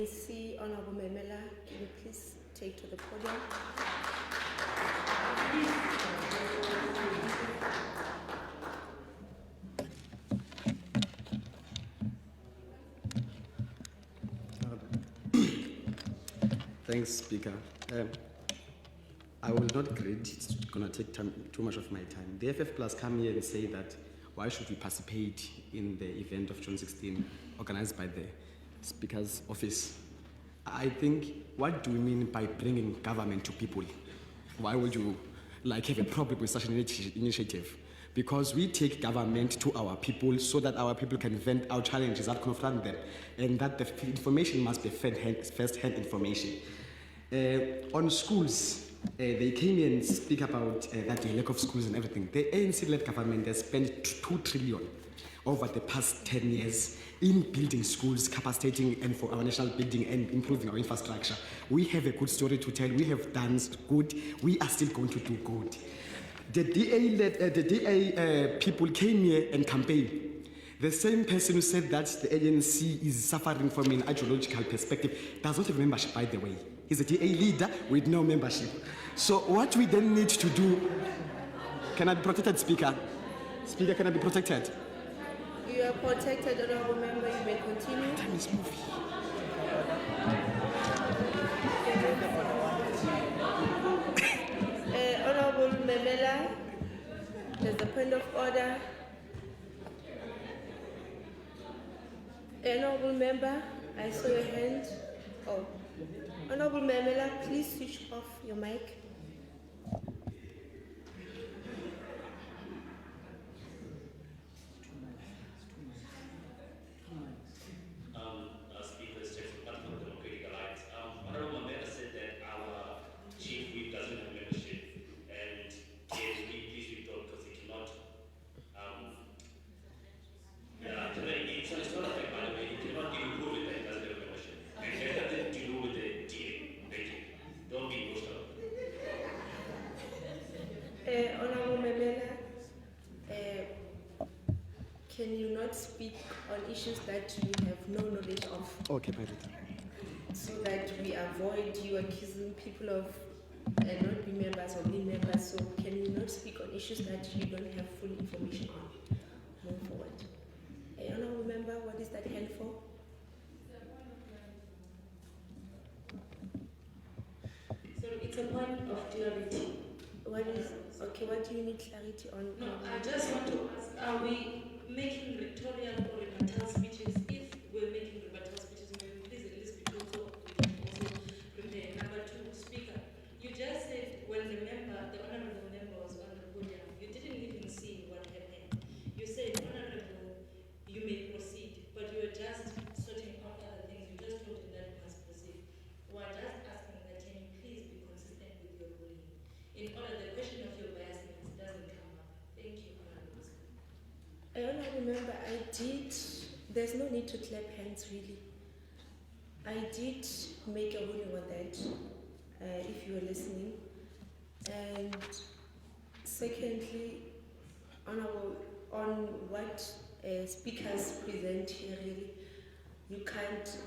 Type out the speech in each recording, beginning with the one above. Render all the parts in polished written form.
See Honorable Memela, can you please take to the podium? Thanks, Speaker. I will not grade, it's going to take too much of my time. The FF Plus come here and say that why should we participate in the event of June 16 organized by the Speaker's office? I think, what do we mean by bringing government to people? Why would you have a problem with such an initiative? Because we take government to our people so that our people can vent our challenges that confront them, and that the information must be first-hand information. On schools, they came here and speak about that the lack of schools and everything. The ANC-led government has spent 2 trillion over the past 10 years in building schools, capacitating and for our national building and improving our infrastructure. We have a good story to tell. We have done good. We are still going to do good. The DA people came here and campaigned. The same person who said that the ANC is suffering from an ideological perspective does not have membership, by the way. He's a DA leader with no membership. So what we then need to do, can I be protected, Speaker? Speaker, can I be protected? You are protected, Honorable Member. You may continue. Time is moving. Honorable Memela, there's a point of order. Honorable Member, I saw your hand. Oh. Honorable Memela, please switch off your mic. Speaker, Platform Democratic Alliance. Honorable Member said that our chief whip doesn't have membership, and can we please withdraw because he cannot. It's not a fact, by the way. He cannot even prove it that he doesn't have membership. And it has nothing to do with the DA. Thank you. Don't be emotional. Honorable Memela, can you not speak on issues that you have no knowledge of? Okay, my leader. So that we avoid you accusing people of not being members or being members. So can you not speak on issues that you don't have full information on? Move forward. Honorable Member, what is that hand for? So it's a point of clarity. What do you need clarity on? No, I just want to ask, are we making rhetorical or rebuttal speeches? If we're making rebuttal speeches, may we please at least be told so we can also prepare. Number 2, Speaker, you just said when the honorable member was on the podium, you didn't even see what happened. You said, honorable, you may proceed, but you were just sorting out other things. You just told him that you must proceed. We're just asking that can you please be consistent with your ruling? In order the question of your biasness doesn't come up. Thank you, Honorable Speaker. Honorable Member, there's no need to clap hands really. I did make a ruling on that, if you were listening. And secondly, Honorable, on what speakers present here really, you can't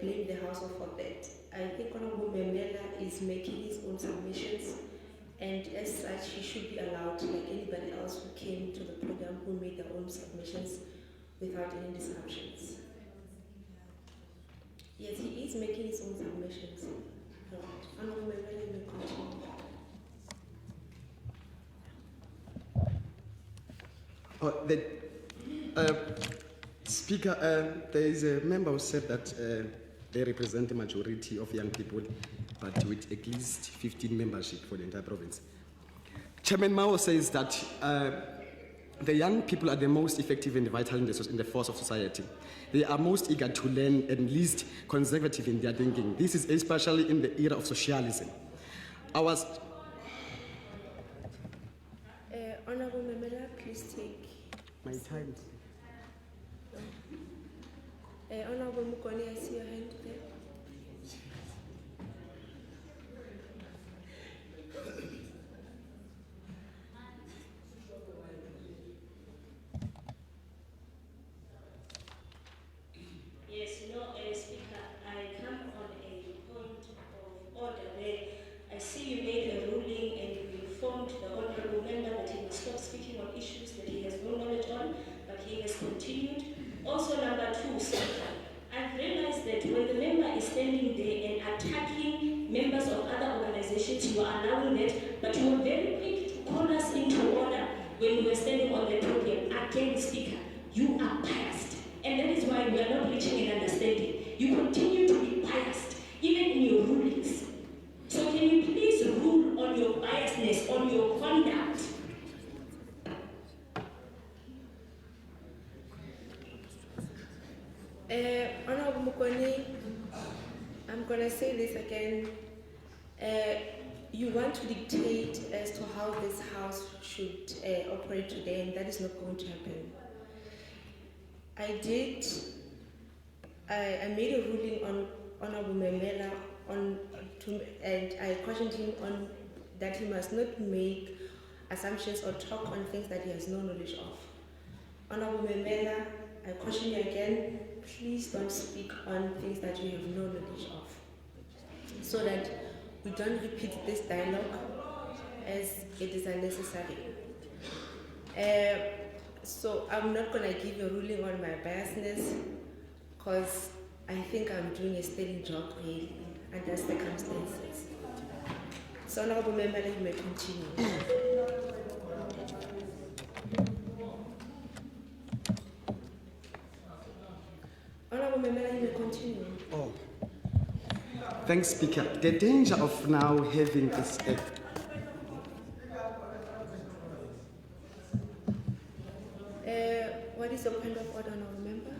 blame the House for that. I think Honorable Memela is making his own submissions, and as such, he should be allowed, like anybody else who came to the program who made their own submissions without any disruptions. Yes, he is making his own submissions. Honorable Memela, you may continue. Speaker, there is a member who said that they represent the majority of young people, but with at least 15 membership for the entire province. Chairman Mao says that the young people are the most effective and vital in the force of society. They are most eager to learn and least conservative in their thinking. This is especially in the era of socialism. Honorable Memela, please take my time. Honorable Mukoni, I see your hand there. Yes, Speaker, I that when the member is standing there and attacking members of other organizations, you are allowing that, but you were very quick to call us into order when we were standing on the podium. Again, Speaker, you are biased, and that is why we are not reaching an understanding. You continue to be biased, even in your rulings. So can you please rule on your biasness, on your conduct? Honorable Mukoni, I'm going to say this again. You want to dictate as to how this house should operate today, and that is not going to happen. I made a ruling on Honorable Memela and I cautioned him on that he must not make assumptions or talk on things that he has no knowledge of. Honorable Memela, I caution you again, please don't speak on things that you have no knowledge of, so that we don't repeat this dialogue as it is unnecessary. So I'm not going to give a ruling on my biasness, because I think I'm doing a steady job really under circumstances. So Honorable Member, you may continue. Honorable Member, you may continue. Oh. Thanks, Speaker. The danger of now having this. What is your point of order, Honorable Member?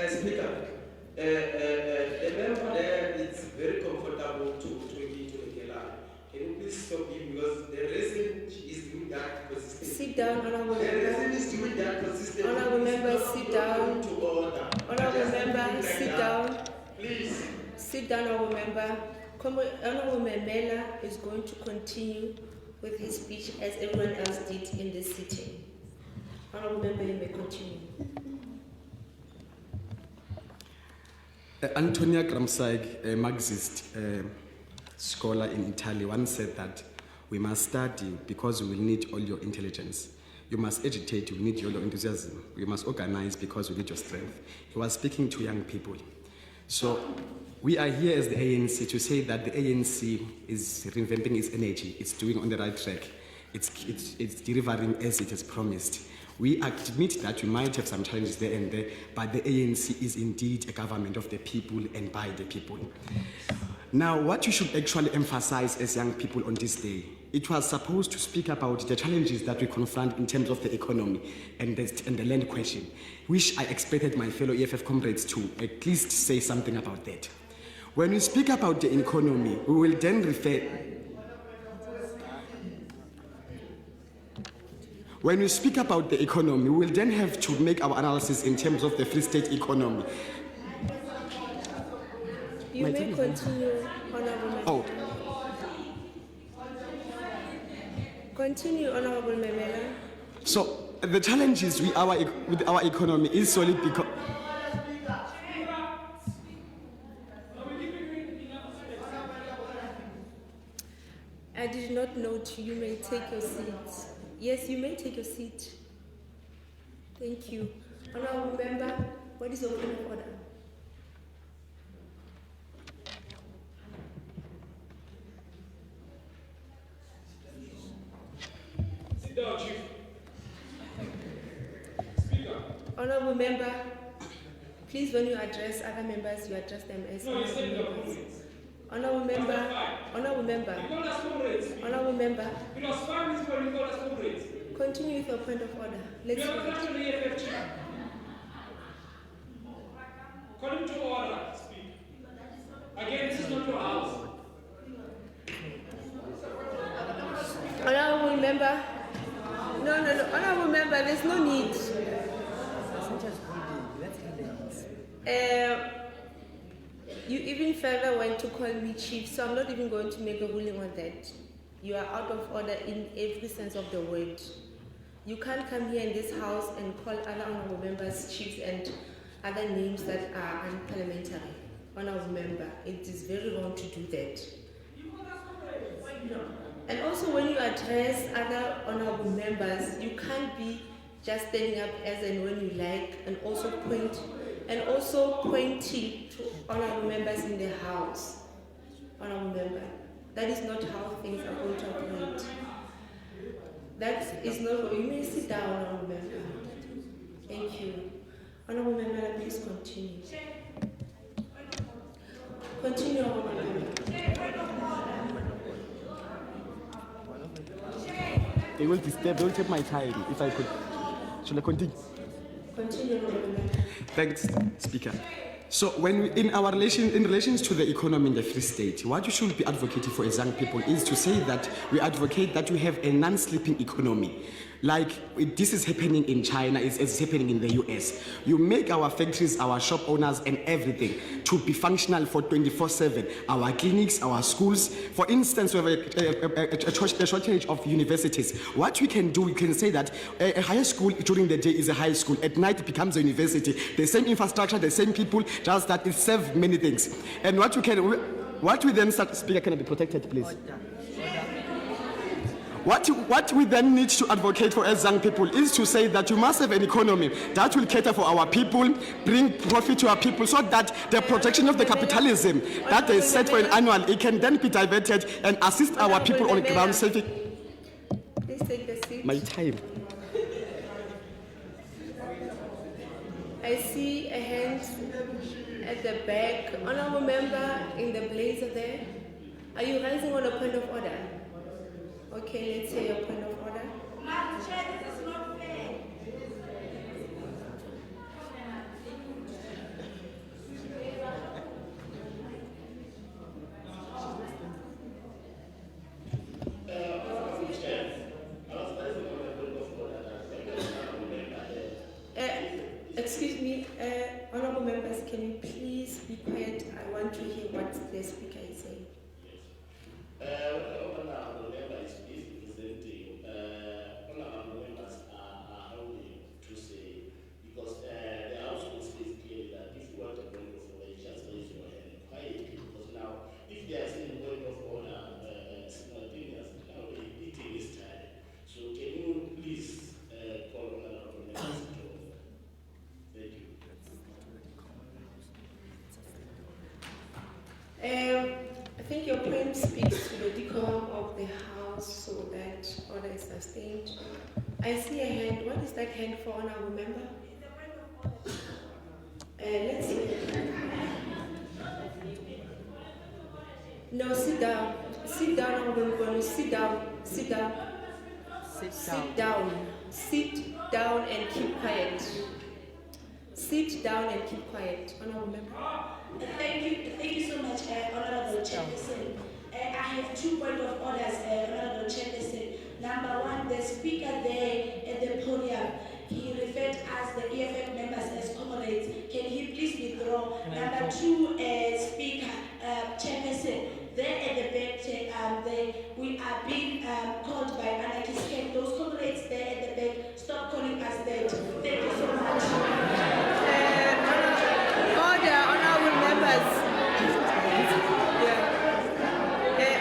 Speaker, the member there is very comfortable to engage with the line. Can you please stop him, because the reason she is doing that consistently. Sit down, Honorable The reason Member. is doing that consistently. Honorable Member, sit down. To order. Honorable Member, sit down. Please. Sit down, Honorable Member. Honorable Memela is going to continue with his speech as everyone else did in this sitting. Honorable Member, you may continue. Antonia Gramsci, a Marxist scholar in Italy, once said that we must study because we will need all your intelligence. You must agitate, we need all your enthusiasm. You must organize because we need your strength. He was speaking to young people. So we are here as the ANC to say that the ANC is reinventing its energy. It's doing on the right track. It's delivering as it has promised. We admit that we might have some challenges there and there, but the ANC is indeed a government of the people and by the people. Now, what you should actually emphasize as young people on this day, it was supposed to speak about the challenges that we confront in terms of the economy and the land question, which I expected my fellow EFF comrades to at least say something about that. When we speak about the economy, we will then refer. When we speak about the economy, we will then have to make our analysis in terms of the Free State economy. You may continue, Honorable Member. Oh. Continue, Honorable Memela. So the challenges with our economy is solely because. I did not note. You may take your seat. Yes, you may take your seat. Thank you. Honorable Member, what is your point of order? Sit down, Chief. Speaker. Honorable Member, please when you address other members, you address them as No, you honorable said your members. comments. Honorable Member, Honorable Member, You call us comrades. Honorable Member, It was 5 minutes when you called us comrades. continue with your point of order. Let's You have hear it. actually EFF Chief. Call him to order, speak. Again, this is not your house. Honorable Member, no, Honorable Member, there's no need. You even further went to call me chief, so I'm not even going to make a ruling on that. You are out of order in every sense of the word. You can't come here in this house and call other honorable members chiefs and other names that are unparliamentary. Honorable member, it is very wrong to do that. No. And also when you address other honorable members, you can't be just standing up as and when you like, and also pointing to honorable members in the house. Honorable member, that is not how things are going to operate. That is not. You may sit down, honorable member. Thank you. Honorable member, please continue. Continue, honorable member. They will disturb, they will take my time if I could. Should I continue? Continue, honorable member. Thanks, Speaker. So when in relations to the economy in the Free State, what you should be advocating for as young people is to say that we advocate that we have a non-sleeping economy. Like this is happening in China, it's happening in the US. You make our factories, our shop owners and everything to be functional for 24/7. Our clinics, our schools. For instance, we have a shortage of universities. What we can do, we can say that a high school during the day is a high school. At night it becomes a university. The same infrastructure, the same people, just that it serves many things. And what we then start, Speaker, can I be protected, please? What we then need to advocate for as young people is to say that you must have an economy that will cater for our people, bring profit to our people, so that the protection of the capitalism that they set for an annual, it can then be diverted and assist our people on ground safety. Please take the seat. My time. I see a hand at the back. Honorable member in the blazer there. Are you rising on a point of order? Okay, let's hear your point of order. Madam Chair, this is not fair. Excuse me, honorable members, can you please be quiet? I want to hear what the speaker is saying. Honorable member is presenting. Honorable members are only to say, because the House will say clearly that if you want a point of order, just raise your hand quietly. Because now, if they are saying point of order simultaneously, now the meeting is tired. So can you please call honorable members to order? Thank you. I think your point speaks to the decorum of the House so that order is sustained. I see a hand. What is that hand for, honorable member? Let's see. No, sit down. Sit down, honorable member. Sit down. Sit down. Sit down. Sit down and keep quiet. Sit down and keep quiet, honorable member. Thank you so much, Honorable Chairperson. I have 2 points of orders, Honorable Chairperson. Number 1, the speaker there at the podium, he referred us, the EFF members, as comrades. Can he please withdraw? Number 2, Speaker, Chairperson, there at the back, we are being called by anarchists. Can those comrades there at the back stop calling us that? Thank you so much. Order, honorable members.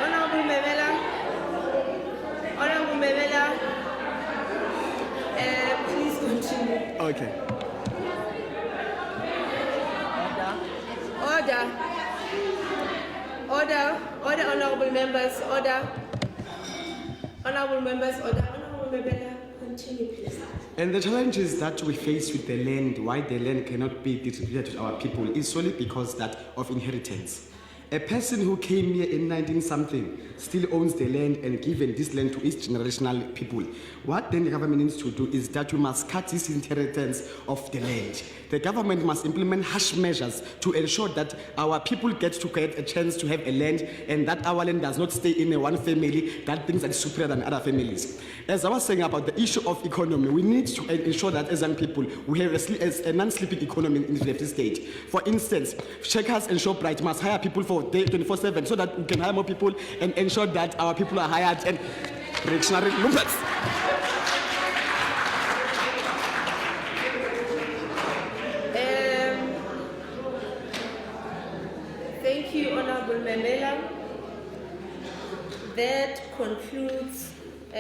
Honorable Memela. Honorable Memela. Please continue. Okay. Order, honorable members, order. Honorable members, order. Honorable Memela, continue, please. And the challenges that we face with the land, why the land cannot be distributed to our people, is solely because that of inheritance. A person who came here in 19-something still owns the land and given this land to each generational people. What then the government needs to do is that we must cut this inheritance of the land. The government must implement harsh measures to ensure that our people get a chance to have a land and that our land does not stay in a one family that thinks that is superior than other families. As I was saying about the issue of economy, we need to ensure that as young people, we have a non-sleeping economy in the Free State. For instance, Checkers and ShopRite must hire people for 24/7 so that we can hire more people and ensure that our people are hired and reactionary movements. Thank you, Honorable Memela. That concludes